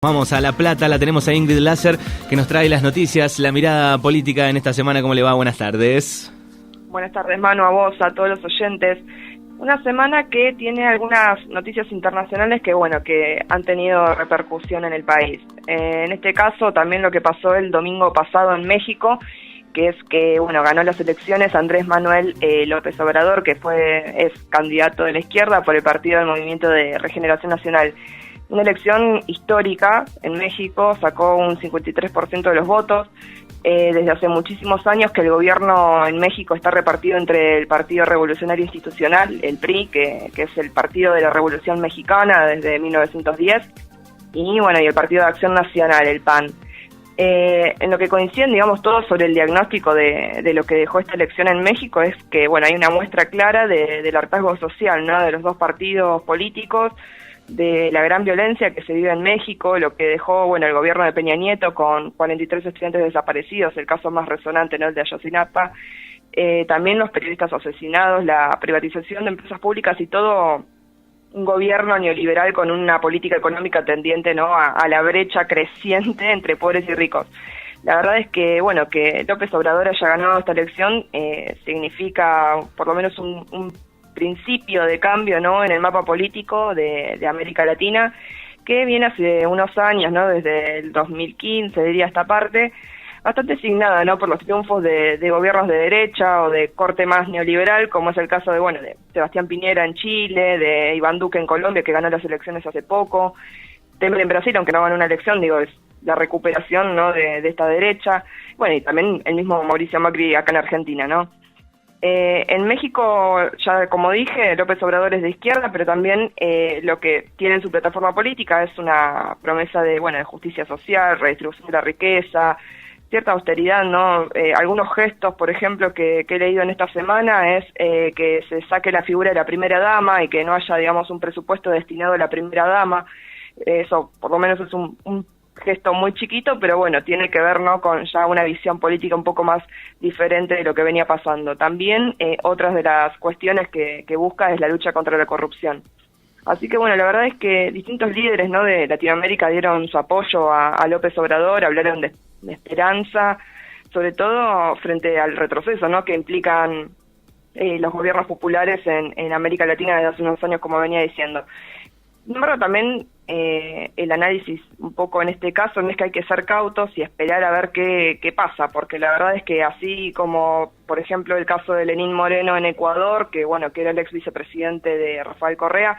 Vamos a La Plata, la tenemos a Ingrid Lasser, que nos trae las noticias, la mirada política en esta semana. ¿Cómo le va? Buenas tardes. Buenas tardes, Manu, a vos, a todos los oyentes. Una semana que tiene algunas noticias internacionales que han tenido repercusión en el país. En este caso, también lo que pasó el domingo pasado en México, que es que, ganó las elecciones Andrés Manuel López Obrador, que es candidato de la izquierda por el partido del Movimiento de Regeneración Nacional. Una elección histórica en México, sacó un 53% de los votos. Desde hace muchísimos años que el gobierno en México está repartido entre el Partido Revolucionario Institucional, el PRI, que es el Partido de la Revolución Mexicana desde 1910, y el Partido de Acción Nacional, el PAN. En lo que coinciden, todos sobre el diagnóstico de lo que dejó esta elección en México es que, hay una muestra clara del hartazgo social, ¿no?, de los dos partidos políticos, de la gran violencia que se vive en México, lo que dejó, el gobierno de Peña Nieto con 43 estudiantes desaparecidos, el caso más resonante, ¿no?, el de Ayotzinapa, también los periodistas asesinados, la privatización de empresas públicas y todo un gobierno neoliberal con una política económica tendiente, ¿no?, a la brecha creciente entre pobres y ricos. La verdad es que, que López Obrador haya ganado esta elección significa por lo menos un principio de cambio, ¿no?, en el mapa político de América Latina, que viene hace unos años, ¿no?, desde el 2015, diría esta parte, bastante signada, ¿no?, por los triunfos de gobiernos de derecha o de corte más neoliberal, como es el caso de Sebastián Piñera en Chile, de Iván Duque en Colombia, que ganó las elecciones hace poco, Temer en Brasil, aunque no ganó una elección, es la recuperación, ¿no?, de esta derecha, y también el mismo Mauricio Macri acá en Argentina, ¿no? En México, ya como dije, López Obrador es de izquierda, pero también lo que tiene en su plataforma política es una promesa de justicia social, redistribución de la riqueza, cierta austeridad, ¿no? Algunos gestos, por ejemplo, que he leído en esta semana es que se saque la figura de la primera dama y que no haya, un presupuesto destinado a la primera dama. Eso, por lo menos, es un gesto muy chiquito, pero tiene que ver, ¿no?, con ya una visión política un poco más diferente de lo que venía pasando. También otras de las cuestiones que busca es la lucha contra la corrupción. Así que la verdad es que distintos líderes, ¿no?, de Latinoamérica dieron su apoyo a López Obrador, hablaron de esperanza, sobre todo frente al retroceso, ¿no?, que implican los gobiernos populares en América Latina desde hace unos años, como venía diciendo. Sin embargo, también el análisis un poco en este caso no es que hay que ser cautos y esperar a ver qué pasa, porque la verdad es que así como, por ejemplo, el caso de Lenín Moreno en Ecuador, que era el ex vicepresidente de Rafael Correa,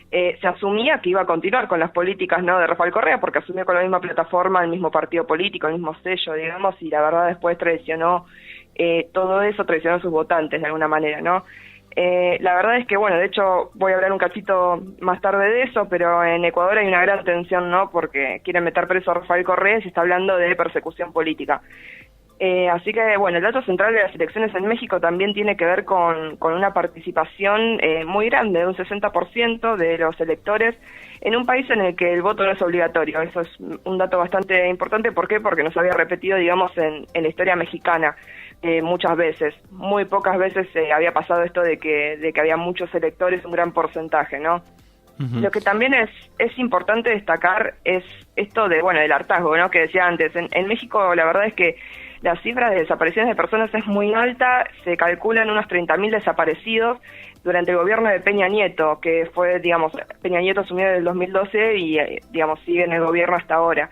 se asumía que iba a continuar con las políticas, ¿no?, de Rafael Correa, porque asumió con la misma plataforma, el mismo partido político, el mismo sello, y la verdad después traicionó todo eso, traicionó a sus votantes de alguna manera, ¿no? La verdad es que, de hecho, voy a hablar un cachito más tarde de eso, pero en Ecuador hay una gran tensión, ¿no?, porque quieren meter preso a Rafael Correa y se está hablando de persecución política. Así que, el dato central de las elecciones en México también tiene que ver con una participación muy grande, de un 60% de los electores, en un país en el que el voto no es obligatorio. Eso es un dato bastante importante. ¿Por qué? Porque nos había repetido, en la historia mexicana muchas veces. Muy pocas veces había pasado esto de que había muchos electores, un gran porcentaje, ¿no? Uh-huh. Lo que también es importante destacar es esto del hartazgo, ¿no?, que decía antes. En México, la verdad es que la cifra de desapariciones de personas es muy alta, se calculan unos 30.000 desaparecidos durante el gobierno de Peña Nieto, que fue, Peña Nieto asumió en el 2012 y, sigue en el gobierno hasta ahora.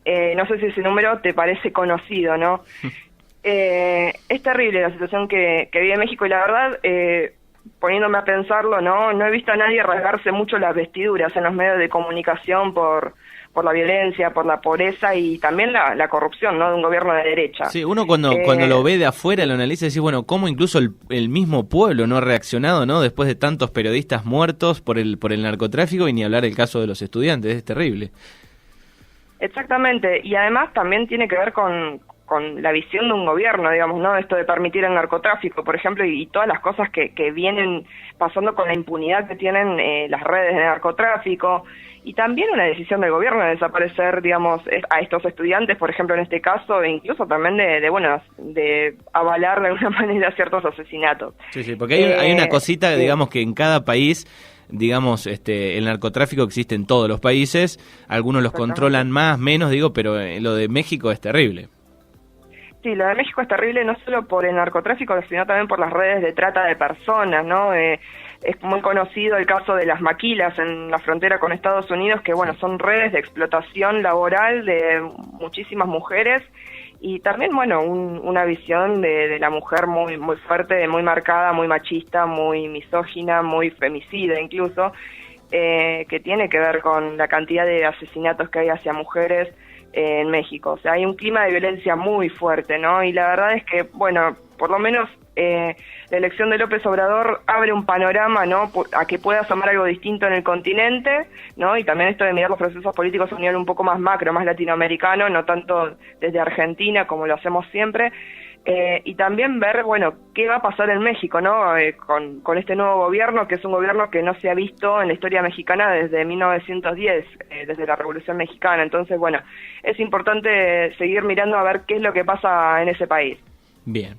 No sé si ese número te parece conocido, ¿no? Es terrible la situación que vive México y la verdad, poniéndome a pensarlo, no he visto a nadie rasgarse mucho las vestiduras en los medios de comunicación por la violencia, por la pobreza y también la corrupción, ¿no?, de un gobierno de derecha. Sí, uno cuando lo ve de afuera, lo analiza y dice, cómo incluso el mismo pueblo no ha reaccionado, ¿no?, después de tantos periodistas muertos por el narcotráfico, y ni hablar el caso de los estudiantes, es terrible. Exactamente, y además también tiene que ver con la visión de un gobierno, ¿no? Esto de permitir el narcotráfico, por ejemplo, y todas las cosas que vienen pasando con la impunidad que tienen las redes de narcotráfico, y también una decisión del gobierno de desaparecer, a estos estudiantes, por ejemplo, en este caso, e incluso también de avalar de alguna manera ciertos asesinatos. Sí, porque hay una cosita, que en cada país digamos, el narcotráfico existe en todos los países, algunos los controlan más, menos, digo, pero lo de México es terrible. Sí, lo de México es terrible no solo por el narcotráfico, sino también por las redes de trata de personas, ¿no? Es muy conocido el caso de las maquilas en la frontera con Estados Unidos, que bueno, son redes de explotación laboral de muchísimas mujeres y también, bueno, una visión de la mujer muy fuerte, muy marcada, muy machista, muy misógina, muy femicida incluso, que tiene que ver con la cantidad de asesinatos que hay hacia mujeres en México. O sea, hay un clima de violencia muy fuerte, ¿no? Y la verdad es que, bueno, por lo menos la elección de López Obrador abre un panorama, ¿no?, a que pueda asomar algo distinto en el continente, ¿no? Y también esto de mirar los procesos políticos a un nivel un poco más macro, más latinoamericano, no tanto desde Argentina como lo hacemos siempre. Y también ver, bueno, qué va a pasar en México, ¿no? Con este nuevo gobierno, que es un gobierno que no se ha visto en la historia mexicana desde 1910, desde la Revolución Mexicana. Entonces, bueno, es importante seguir mirando a ver qué es lo que pasa en ese país. Bien.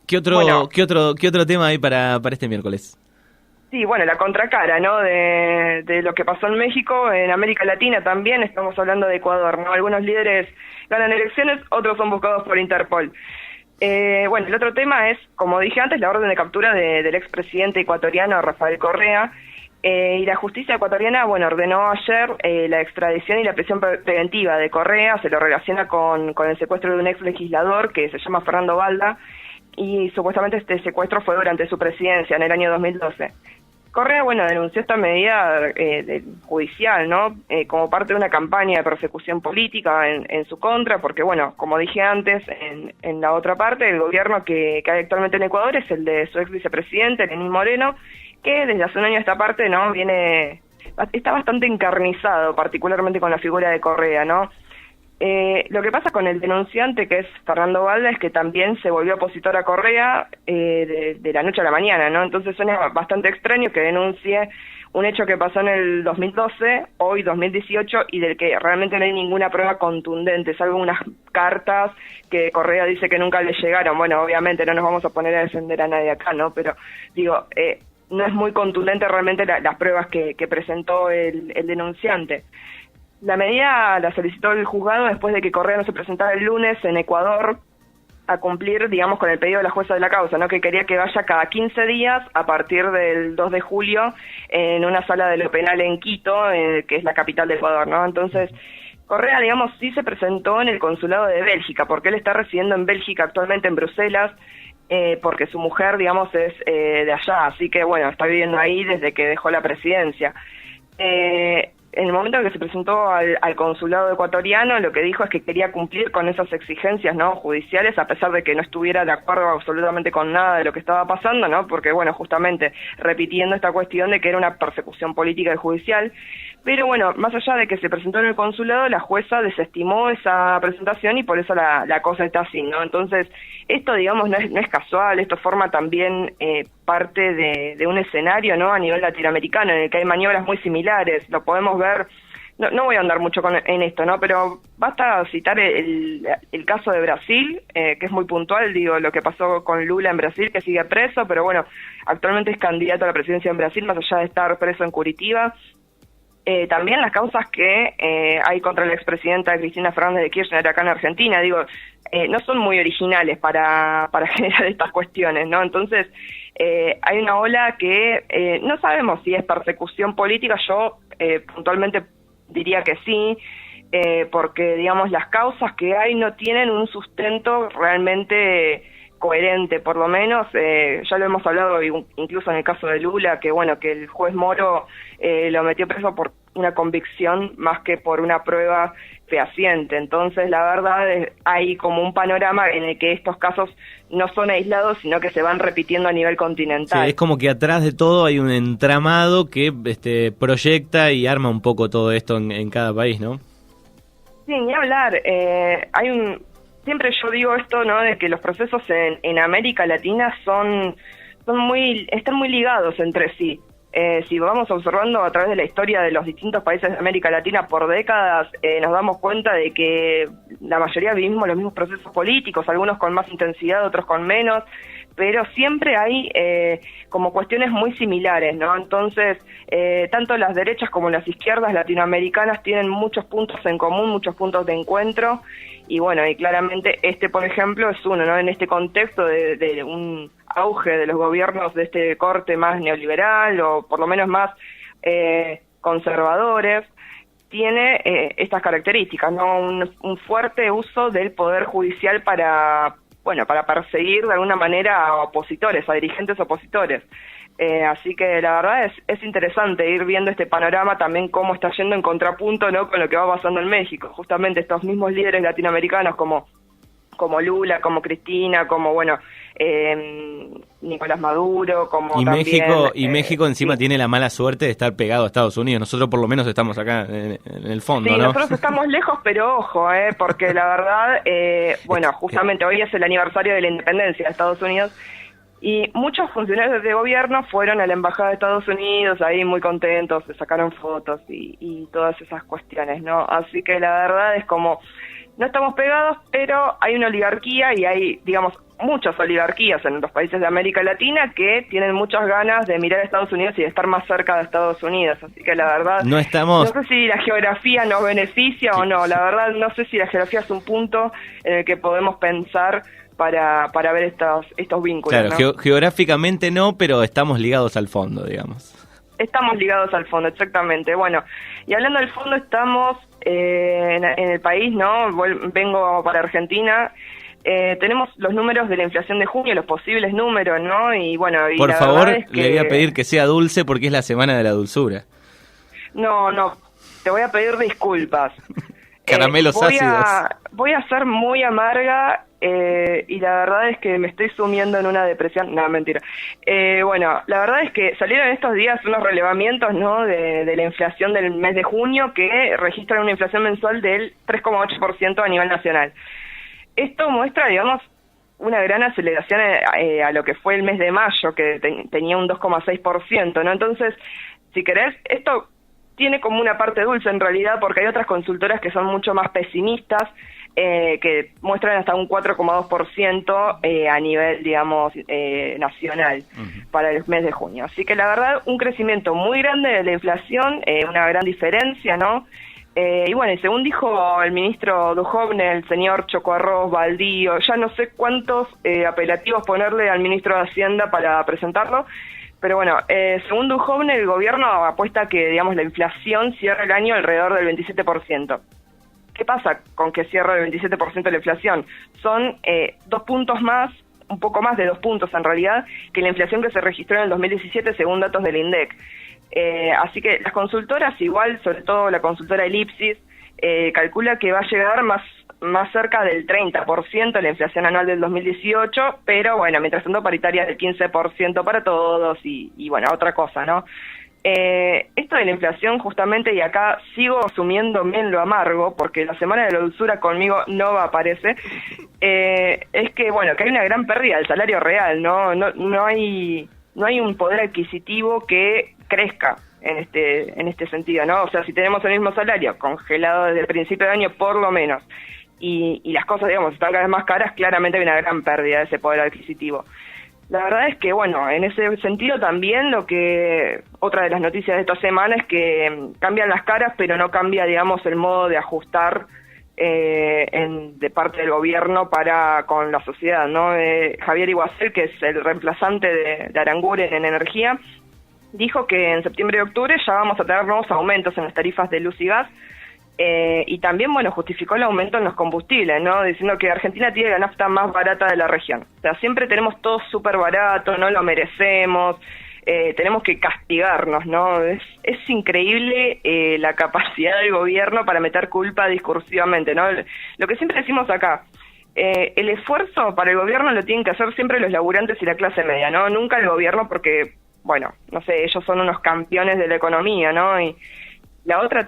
¿Qué otro tema hay para este miércoles? Sí, bueno, la contracara, ¿no?, de lo que pasó en México, en América Latina también, estamos hablando de Ecuador, ¿no? Algunos líderes ganan elecciones, otros son buscados por Interpol. Bueno, el otro tema es, como dije antes, la orden de captura del expresidente ecuatoriano Rafael Correa, y la justicia ecuatoriana, bueno, ordenó ayer la extradición y la prisión preventiva de Correa. Se lo relaciona con el secuestro de un ex legislador que se llama Fernando Balda, y supuestamente este secuestro fue durante su presidencia en el año 2012. Correa, bueno, denunció esta medida judicial, ¿no?, como parte de una campaña de persecución política en su contra, porque, bueno, como dije antes, en la otra parte, el gobierno que hay actualmente en Ecuador es el de su ex vicepresidente, Lenín Moreno, que desde hace un año a esta parte, ¿no?, está bastante encarnizado, particularmente con la figura de Correa, ¿no? Lo que pasa con el denunciante, que es Fernando Balda, es que también se volvió opositor a Correa de la noche a la mañana, ¿no? Entonces suena bastante extraño que denuncie un hecho que pasó en el 2012, hoy 2018, y del que realmente no hay ninguna prueba contundente, salvo unas cartas que Correa dice que nunca le llegaron. Bueno, obviamente no nos vamos a poner a defender a nadie acá, ¿no? Pero digo, no es muy contundente realmente las pruebas que presentó el denunciante. La medida la solicitó el juzgado después de que Correa no se presentara el lunes en Ecuador a cumplir, digamos, con el pedido de la jueza de la causa, ¿no?, que quería que vaya cada 15 días a partir del 2 de julio en una sala de lo penal en Quito, que es la capital de Ecuador, ¿no? Entonces, Correa, digamos, sí se presentó en el consulado de Bélgica, porque él está residiendo en Bélgica actualmente, en Bruselas, porque su mujer, digamos, es de allá, así que, bueno, está viviendo ahí desde que dejó la presidencia. En el momento en que se presentó al consulado ecuatoriano, lo que dijo es que quería cumplir con esas exigencias, ¿no?, judiciales, a pesar de que no estuviera de acuerdo absolutamente con nada de lo que estaba pasando, ¿no?, porque, bueno, justamente repitiendo esta cuestión de que era una persecución política y judicial. Pero bueno, más allá de que se presentó en el consulado, la jueza desestimó esa presentación y por eso la cosa está así, ¿no? Entonces, esto, digamos, no es casual, esto forma también parte de un escenario, ¿no?, a nivel latinoamericano, en el que hay maniobras muy similares. Lo podemos ver, no voy a andar mucho en esto, ¿no?, pero basta citar el caso de Brasil, que es muy puntual, digo, lo que pasó con Lula en Brasil, que sigue preso, pero bueno, actualmente es candidato a la presidencia en Brasil, más allá de estar preso en Curitiba. También las causas que hay contra la expresidenta Cristina Fernández de Kirchner acá en Argentina, digo, no son muy originales para generar estas cuestiones, ¿no? Entonces, hay una ola que no sabemos si es persecución política. Yo puntualmente diría que sí, porque, digamos, las causas que hay no tienen un sustento realmente coherente, por lo menos. Ya lo hemos hablado incluso en el caso de Lula, que bueno, que el juez Moro lo metió preso por una convicción más que por una prueba fehaciente. Entonces, la verdad, hay como un panorama en el que estos casos no son aislados, sino que se van repitiendo a nivel continental. Sí, es como que atrás de todo hay un entramado que proyecta y arma un poco todo esto en cada país, ¿no? Sí, ni hablar. Siempre yo digo esto, ¿no?, de que los procesos en América Latina están muy ligados entre sí. Si vamos observando a través de la historia de los distintos países de América Latina por décadas, nos damos cuenta de que la mayoría vivimos los mismos procesos políticos, algunos con más intensidad, otros con menos, pero siempre hay como cuestiones muy similares, ¿no? Entonces, tanto las derechas como las izquierdas latinoamericanas tienen muchos puntos en común, muchos puntos de encuentro, y bueno, y claramente por ejemplo, es uno, ¿no? En este contexto de un auge de los gobiernos de este corte más neoliberal, o por lo menos más conservadores, tiene estas características, ¿no? Un fuerte uso del poder judicial para perseguir de alguna manera a opositores, a dirigentes opositores. Así que la verdad es interesante ir viendo este panorama también cómo está yendo en contrapunto, ¿no?, con lo que va pasando en México. Justamente estos mismos líderes latinoamericanos como Lula, como Cristina, como Nicolás Maduro, como también, México encima tiene la mala suerte de estar pegado a Estados Unidos. Nosotros por lo menos estamos acá en el fondo, sí, ¿no? Nosotros estamos lejos, pero ojo, porque la verdad, justamente hoy es el aniversario de la independencia de Estados Unidos, y muchos funcionarios de gobierno fueron a la embajada de Estados Unidos, ahí muy contentos, se sacaron fotos y todas esas cuestiones, ¿no? Así que la verdad es como, no estamos pegados, pero hay una oligarquía y hay, digamos, muchas oligarquías en los países de América Latina que tienen muchas ganas de mirar a Estados Unidos y de estar más cerca de Estados Unidos. Así que la verdad, no sé si la geografía nos beneficia o no. La verdad, no sé si la geografía es un punto en el que podemos pensar para ver estos vínculos. Claro, ¿no? Geográficamente no, pero estamos ligados al fondo, digamos. Estamos ligados al fondo, exactamente. Bueno, y hablando del fondo, estamos en el país, ¿no? Vengo para Argentina. Tenemos los números de la inflación de junio, los posibles números, ¿no? Y bueno, por favor, le voy a pedir que sea dulce porque es la semana de la dulzura. No, te voy a pedir disculpas. Caramelos ácidos. Voy a ser muy amarga y la verdad es que me estoy sumiendo en una depresión. No, mentira. Bueno, la verdad es que salieron estos días unos relevamientos, ¿no?, de la inflación del mes de junio que registran una inflación mensual del 3,8% a nivel nacional. Esto muestra, digamos, una gran aceleración a lo que fue el mes de mayo, que tenía un 2,6%, ¿no? Entonces, si querés, esto tiene como una parte dulce en realidad, porque hay otras consultoras que son mucho más pesimistas, que muestran hasta un 4,2% a nivel, digamos, nacional para el mes de junio. Así que la verdad, un crecimiento muy grande de la inflación, una gran diferencia, ¿no? Y bueno, según dijo el ministro Duhovne, el señor Chocoarroz, Baldío, ya no sé cuántos apelativos ponerle al ministro de Hacienda para presentarlo, pero bueno, según Duhovne, el gobierno apuesta que, digamos, la inflación cierre el año alrededor del 27%. ¿Qué pasa con que cierre el 27% la inflación? Son 2 puntos más, un poco más de 2 puntos en realidad, que la inflación que se registró en el 2017 según datos del INDEC. Así que las consultoras, igual, sobre todo la consultora Elipsis, calcula que va a llegar más cerca del 30% la inflación anual del 2018, pero bueno, mientras tanto paritarias del 15% para todos y bueno, otra cosa, ¿no? Esto de la inflación justamente, y acá sigo sumiéndome en lo amargo, porque la semana de la dulzura conmigo no va a aparecer, es que bueno, que hay una gran pérdida del salario real, no hay un poder adquisitivo que crezca en este sentido, ¿no? O sea, si tenemos el mismo salario congelado desde el principio de año por lo menos, y las cosas, digamos, están cada vez más caras, claramente hay una gran pérdida de ese poder adquisitivo. La verdad es que, bueno, en ese sentido también otra de las noticias de esta semana es que cambian las caras, pero no cambia, digamos, el modo de ajustar de parte del gobierno con la sociedad, ¿no? Javier Iguacel, que es el reemplazante de Aranguren en energía, dijo que en septiembre y octubre ya vamos a tener nuevos aumentos en las tarifas de luz y gas, y también, bueno, justificó el aumento en los combustibles, ¿no? Diciendo que Argentina tiene la nafta más barata de la región. O sea, siempre tenemos todo súper barato, no lo merecemos, tenemos que castigarnos, ¿no? Es increíble la capacidad del gobierno para meter culpa discursivamente, ¿no? Lo que siempre decimos acá, el esfuerzo para el gobierno lo tienen que hacer siempre los laburantes y la clase media, ¿no? Nunca el gobierno porque, bueno, no sé, ellos son unos campeones de la economía, ¿no? Y la otra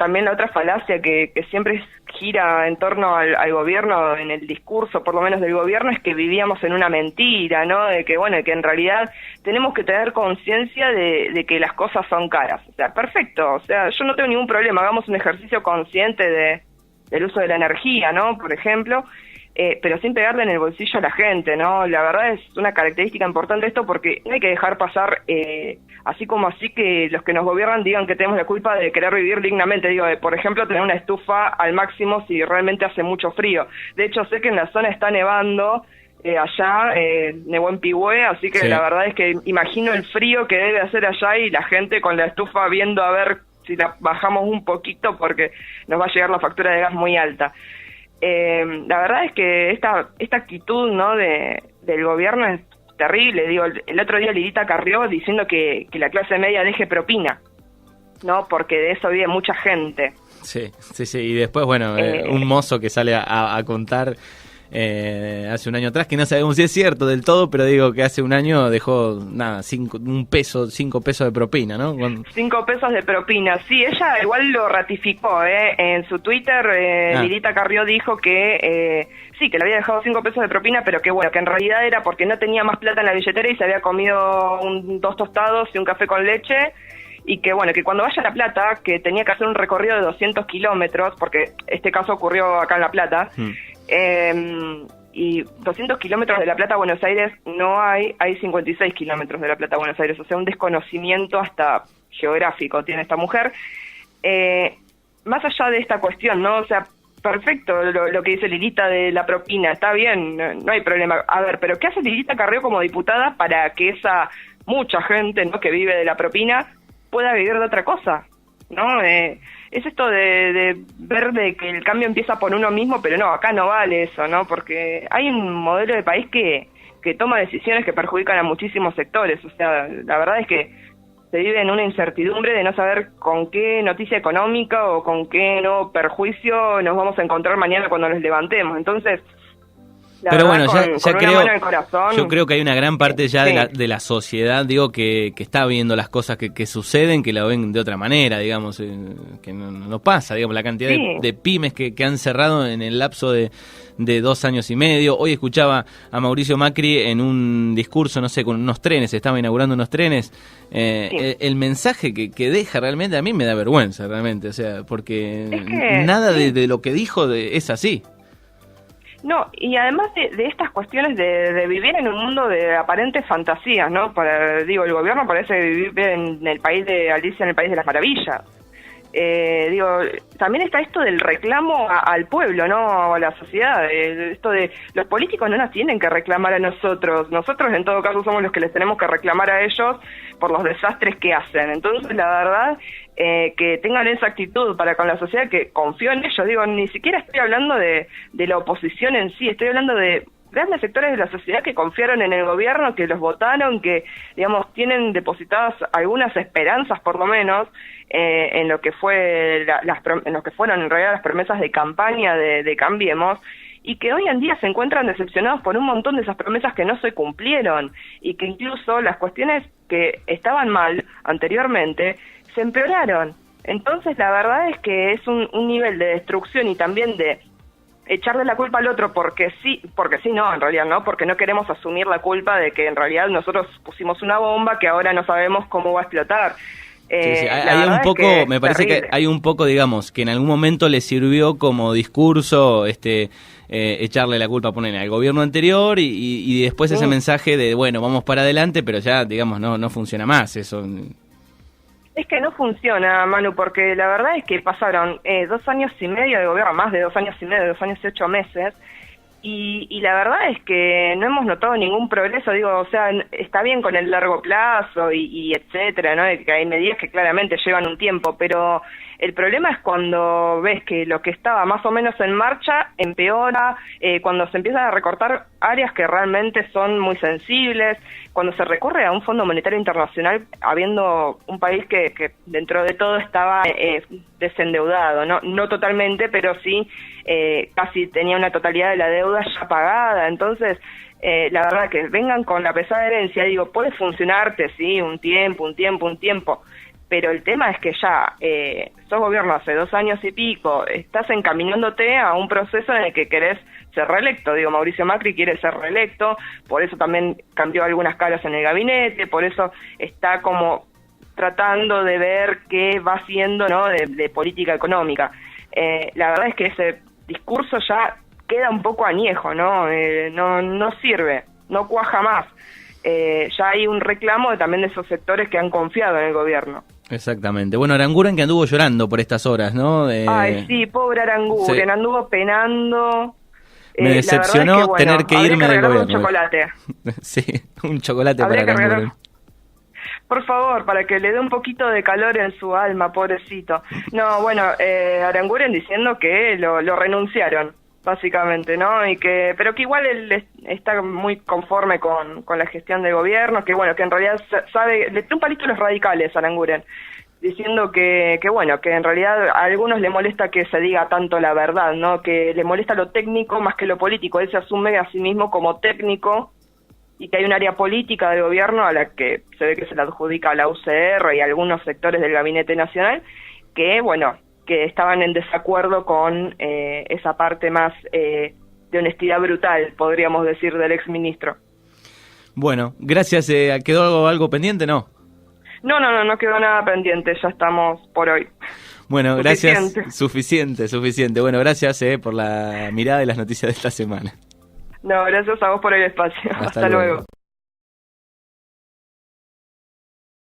falacia que siempre gira en torno al gobierno, en el discurso por lo menos del gobierno, es que vivíamos en una mentira, ¿no? De que, bueno, que en realidad tenemos que tener conciencia de que las cosas son caras. O sea, perfecto, o sea, yo no tengo ningún problema, hagamos un ejercicio consciente del uso de la energía, ¿no? Por ejemplo, pero sin pegarle en el bolsillo a la gente, ¿no? La verdad es una característica importante esto, porque no hay que dejar pasar así como así que los que nos gobiernan digan que tenemos la culpa de querer vivir dignamente. Digo, por ejemplo, tener una estufa al máximo si realmente hace mucho frío. De hecho, sé que en la zona está nevando, allá, nevó en Pigüé, así que sí, la verdad es que imagino el frío que debe hacer allá y la gente con la estufa viendo a ver si la bajamos un poquito porque nos va a llegar la factura de gas muy alta. La verdad es que esta actitud, ¿no?, del gobierno es terrible. Digo, el otro día Lidita Carrió diciendo que la clase media deje propina, ¿no?, porque de eso vive mucha gente. Sí, y después, bueno, un mozo que sale a contar hace un año atrás, que no sabemos si es cierto del todo, pero digo que hace un año dejó, nada, 5 pesos de propina, ¿no? 5 pesos de propina, sí, ella igual lo ratificó, en su Twitter, Lidita Carrió dijo que sí, que le había dejado 5 pesos de propina, pero que bueno, que en realidad era porque no tenía más plata en la billetera y se había comido 2 tostados y un café con leche, y que bueno, que cuando vaya a La Plata, que tenía que hacer un recorrido de 200 kilómetros, porque este caso ocurrió acá en La Plata, y 200 kilómetros de La Plata a Buenos Aires no hay 56 kilómetros de La Plata a Buenos Aires, o sea, un desconocimiento hasta geográfico tiene esta mujer. Más allá de esta cuestión, ¿no? O sea, perfecto lo que dice Lilita de la propina, está bien, no hay problema. A ver, pero ¿qué hace Lilita Carrió como diputada para que esa mucha gente, ¿no?, que vive de la propina pueda vivir de otra cosa, ¿no? Es esto de ver de que el cambio empieza por uno mismo, pero no, acá no vale eso, ¿no? Porque hay un modelo de país que toma decisiones que perjudican a muchísimos sectores. O sea, la verdad es que se vive en una incertidumbre de no saber con qué noticia económica o con qué no perjuicio nos vamos a encontrar mañana cuando nos levantemos. Entonces, pero bueno, ya creo, yo creo que hay una gran parte ya de la sociedad, digo, que está viendo las cosas que suceden, que la ven de otra manera, digamos, que no pasa, digamos, la cantidad de pymes que han cerrado en el lapso de 2 años y medio. Hoy escuchaba a Mauricio Macri en un discurso, no sé, con unos trenes, estaba inaugurando unos trenes, el mensaje que deja realmente a mí me da vergüenza, realmente, o sea, porque nada de lo que dijo es así. No, y además de estas cuestiones de vivir en un mundo de aparentes fantasías, ¿no? Digo, el gobierno parece vivir en el país de Alicia, en el país de las maravillas. Digo, también está esto del reclamo al pueblo, ¿no?, a la sociedad, esto de los políticos no nos tienen que reclamar a nosotros en todo caso somos los que les tenemos que reclamar a ellos por los desastres que hacen. Entonces, la verdad, que tengan esa actitud para con la sociedad, que confío en ellos. Digo, ni siquiera estoy hablando de la oposición en sí, estoy hablando de grandes sectores de la sociedad que confiaron en el gobierno, que los votaron, que, digamos, tienen depositadas algunas esperanzas, por lo menos, en lo que fue en lo que fueron en realidad las promesas de campaña de Cambiemos, y que hoy en día se encuentran decepcionados por un montón de esas promesas que no se cumplieron, y que incluso las cuestiones que estaban mal anteriormente se empeoraron. Entonces, la verdad es que es un nivel de destrucción y también de echarle la culpa al otro porque sí, no, en realidad no, porque no queremos asumir la culpa de que en realidad nosotros pusimos una bomba que ahora no sabemos cómo va a explotar. Sí. Hay un poco, me parece terrible. Que hay un poco, digamos, que en algún momento le sirvió como discurso echarle la culpa, poner al gobierno anterior y después ese mensaje de, bueno, vamos para adelante, pero ya, digamos, no funciona más eso. Es que no funciona, Manu, porque la verdad es que pasaron 2 años y medio de gobierno, más de 2 años y medio, 2 años y 8 meses, y la verdad es que no hemos notado ningún progreso. Digo, o sea, está bien con el largo plazo y etcétera, ¿no? Que hay medidas que claramente llevan un tiempo, pero el problema es cuando ves que lo que estaba más o menos en marcha empeora, cuando se empiezan a recortar áreas que realmente son muy sensibles, cuando se recurre a un Fondo Monetario Internacional habiendo un país que dentro de todo estaba desendeudado, no totalmente, pero sí casi tenía una totalidad de la deuda ya pagada. Entonces, la verdad que vengan con la pesada herencia, digo, puede funcionarte, sí, un tiempo, pero el tema es que ya sos gobierno hace 2 años y pico, estás encaminándote a un proceso en el que querés ser reelecto. Digo, Mauricio Macri quiere ser reelecto, por eso también cambió algunas caras en el gabinete, por eso está como tratando de ver qué va haciendo, ¿no?, de política económica. La verdad es que ese discurso ya queda un poco añejo, ¿no? No sirve, no cuaja más. Ya hay un reclamo también de esos sectores que han confiado en el gobierno. Exactamente. Bueno, Aranguren que anduvo llorando por estas horas, ¿no? Ay, sí, pobre Aranguren, anduvo penando. Me decepcionó tener que irme del gobierno. Un chocolate. Sí, un chocolate para Aranguren. Por favor, para que le dé un poquito de calor en su alma, pobrecito. No, bueno, Aranguren diciendo que lo renunciaron, básicamente, ¿no? Pero que igual él está muy conforme con la gestión del gobierno, que bueno, que en realidad sabe, le dio un palito a los radicales a Aranguren, diciendo que bueno, que en realidad a algunos le molesta que se diga tanto la verdad, ¿no? Que le molesta lo técnico más que lo político. Él se asume a sí mismo como técnico y que hay un área política del gobierno a la que se ve que se la adjudica a la UCR y a algunos sectores del Gabinete Nacional, que bueno, que estaban en desacuerdo con esa parte más de honestidad brutal, podríamos decir, del exministro. Bueno, gracias. ¿Quedó algo pendiente, no? No quedó nada pendiente, ya estamos por hoy. Bueno, gracias. Suficiente. Bueno, gracias por la mirada y las noticias de esta semana. No, gracias a vos por el espacio. Hasta luego.